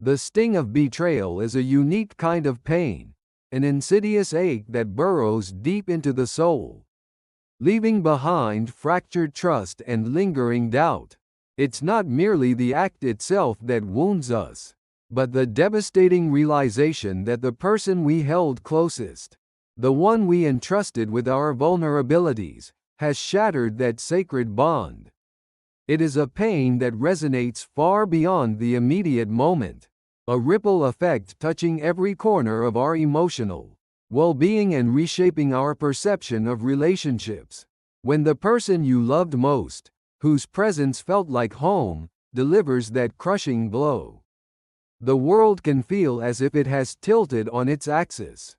The sting of betrayal is a unique kind of pain, an insidious ache that burrows deep into the soul, leaving behind fractured trust and lingering doubt. It's not merely the act itself that wounds us, but the devastating realization that the person we held closest, the one we entrusted with our vulnerabilities, has shattered that sacred bond. It is a pain that resonates far beyond the immediate moment, a ripple effect touching every corner of our emotional well-being and reshaping our perception of relationships. When the person you loved most, whose presence felt like home, delivers that crushing blow, the world can feel as if it has tilted on its axis,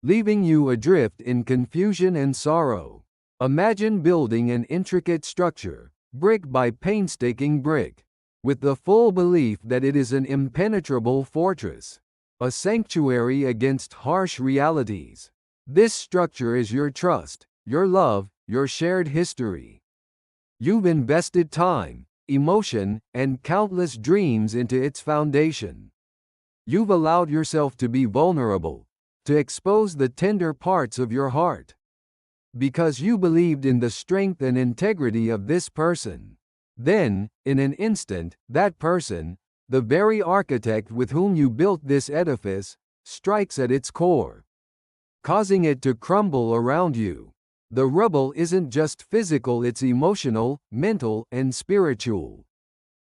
leaving you adrift in confusion and sorrow. Imagine building an intricate structure, brick by painstaking brick, with the full belief that it is an impenetrable fortress, a sanctuary against harsh realities. This structure is your trust, your love, your shared history. You've invested time, emotion, and countless dreams into its foundation. You've allowed yourself to be vulnerable, to expose the tender parts of your heart, because you believed in the strength and integrity of this person. Then, in an instant, that person, the very architect with whom you built this edifice, strikes at its core, causing it to crumble around you. The rubble isn't just physical, it's emotional, mental, and spiritual.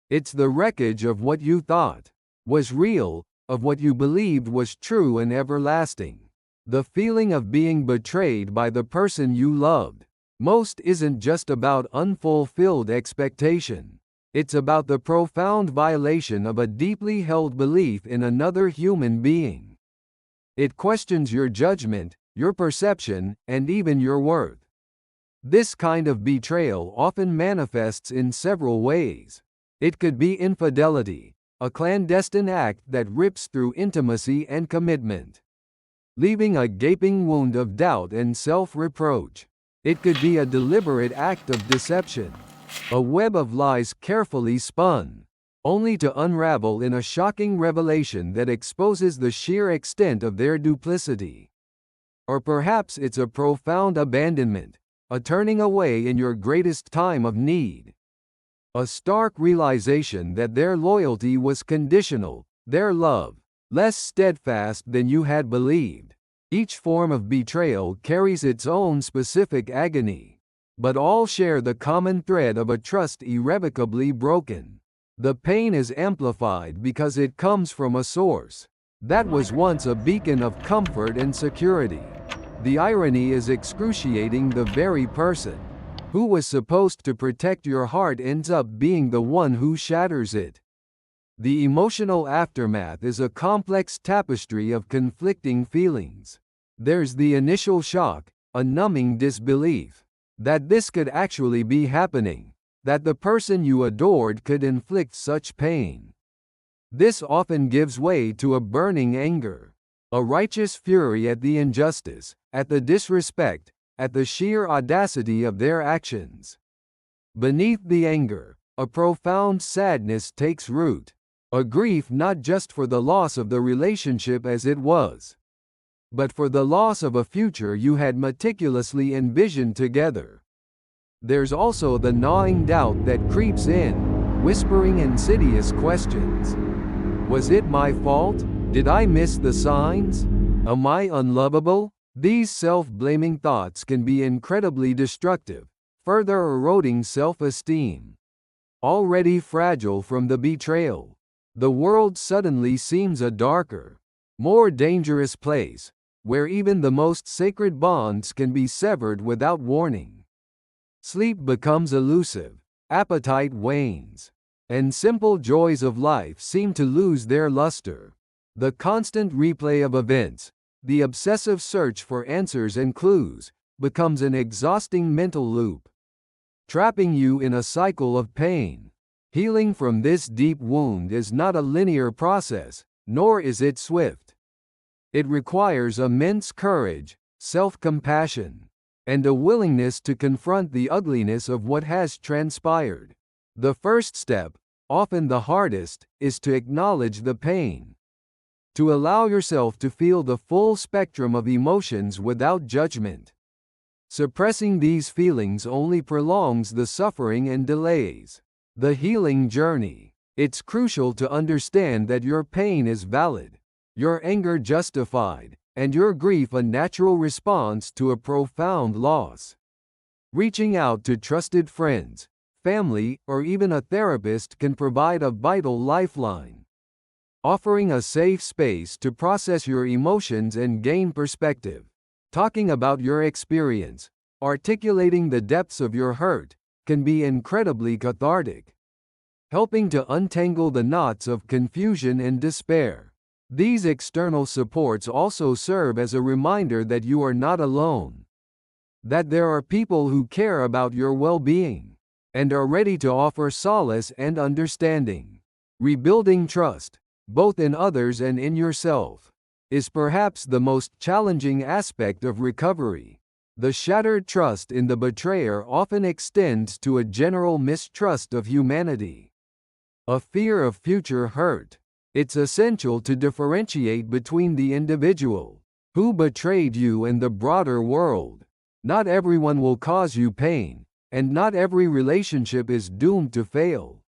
It's the wreckage of what you thought was real, of what you believed was true and everlasting. The feeling of being betrayed by the person you loved most isn't just about unfulfilled expectation. It's about the profound violation of a deeply held belief in another human being. It questions your judgment, your perception, and even your worth. This kind of betrayal often manifests in several ways. It could be infidelity, a clandestine act that rips through intimacy and commitment, leaving a gaping wound of doubt and self-reproach. It could be a deliberate act of deception, a web of lies carefully spun, only to unravel in a shocking revelation that exposes the sheer extent of their duplicity. Or perhaps it's a profound abandonment, a turning away in your greatest time of need, a stark realization that their loyalty was conditional, their love less steadfast than you had believed. Each form of betrayal carries its own specific agony, but all share the common thread of a trust irrevocably broken. The pain is amplified because it comes from a source that was once a beacon of comfort and security. The irony is excruciating. The very person who was supposed to protect your heart ends up being the one who shatters it. The emotional aftermath is a complex tapestry of conflicting feelings. There's the initial shock, a numbing disbelief that this could actually be happening, that the person you adored could inflict such pain. This often gives way to a burning anger, a righteous fury at the injustice, at the disrespect, at the sheer audacity of their actions. Beneath the anger, a profound sadness takes root. A grief not just for the loss of the relationship as it was, but for the loss of a future you had meticulously envisioned together. There's also the gnawing doubt that creeps in, whispering insidious questions. Was it my fault? Did I miss the signs? Am I unlovable? These self-blaming thoughts can be incredibly destructive, further eroding self-esteem. Already fragile from the betrayal, the world suddenly seems a darker, more dangerous place, where even the most sacred bonds can be severed without warning. Sleep becomes elusive, appetite wanes, and simple joys of life seem to lose their luster. The constant replay of events, the obsessive search for answers and clues, becomes an exhausting mental loop, trapping you in a cycle of pain. Healing from this deep wound is not a linear process, nor is it swift. It requires immense courage, self-compassion, and a willingness to confront the ugliness of what has transpired. The first step, often the hardest, is to acknowledge the pain. To allow yourself to feel the full spectrum of emotions without judgment. Suppressing these feelings only prolongs the suffering and delays the healing journey. It's crucial to understand that your pain is valid, your anger justified, and your grief a natural response to a profound loss. Reaching out to trusted friends, family, or even a therapist can provide a vital lifeline, offering a safe space to process your emotions and gain perspective. Talking about your experience, articulating the depths of your hurt, can be incredibly cathartic, helping to untangle the knots of confusion and despair. These external supports also serve as a reminder that you are not alone, that there are people who care about your well-being and are ready to offer solace and understanding. Rebuilding trust, both in others and in yourself, is perhaps the most challenging aspect of recovery. The shattered trust in the betrayer often extends to a general mistrust of humanity, a fear of future hurt. It's essential to differentiate between the individual who betrayed you and the broader world. Not everyone will cause you pain, and not every relationship is doomed to fail.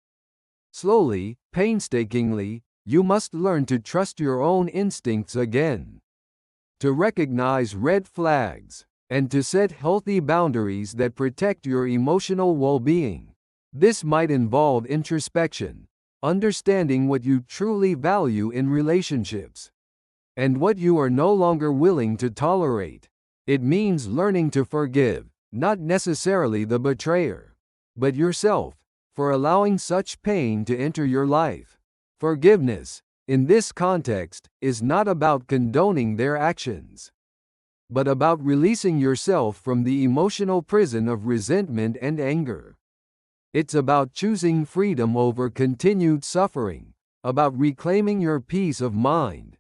Slowly, painstakingly, you must learn to trust your own instincts again, to recognize red flags, and to set healthy boundaries that protect your emotional well-being. This might involve introspection, understanding what you truly value in relationships, and what you are no longer willing to tolerate. It means learning to forgive, not necessarily the betrayer, but yourself, for allowing such pain to enter your life. Forgiveness, in this context, is not about condoning their actions, but about releasing yourself from the emotional prison of resentment and anger. It's about choosing freedom over continued suffering, about reclaiming your peace of mind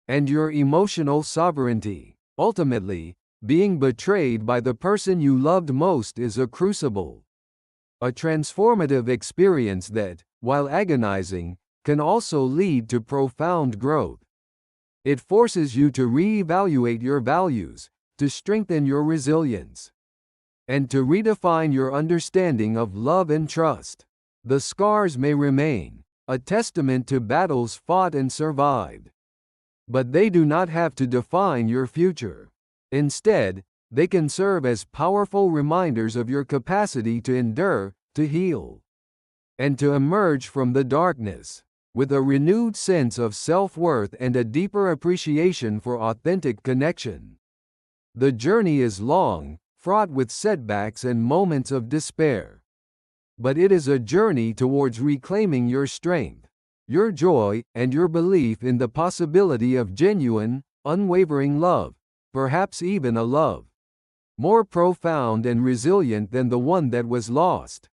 and your emotional sovereignty. Ultimately, being betrayed by the person you loved most is a crucible, a transformative experience that, while agonizing, can also lead to profound growth. It forces you to reevaluate your values, to strengthen your resilience, and to redefine your understanding of love and trust. The scars may remain, a testament to battles fought and survived, but they do not have to define your future. Instead, they can serve as powerful reminders of your capacity to endure, to heal, and to emerge from the darkness with a renewed sense of self-worth and a deeper appreciation for authentic connection. The journey is long, fraught with setbacks and moments of despair, but it is a journey towards reclaiming your strength, your joy, and your belief in the possibility of genuine, unwavering love, perhaps even a love more profound and resilient than the one that was lost.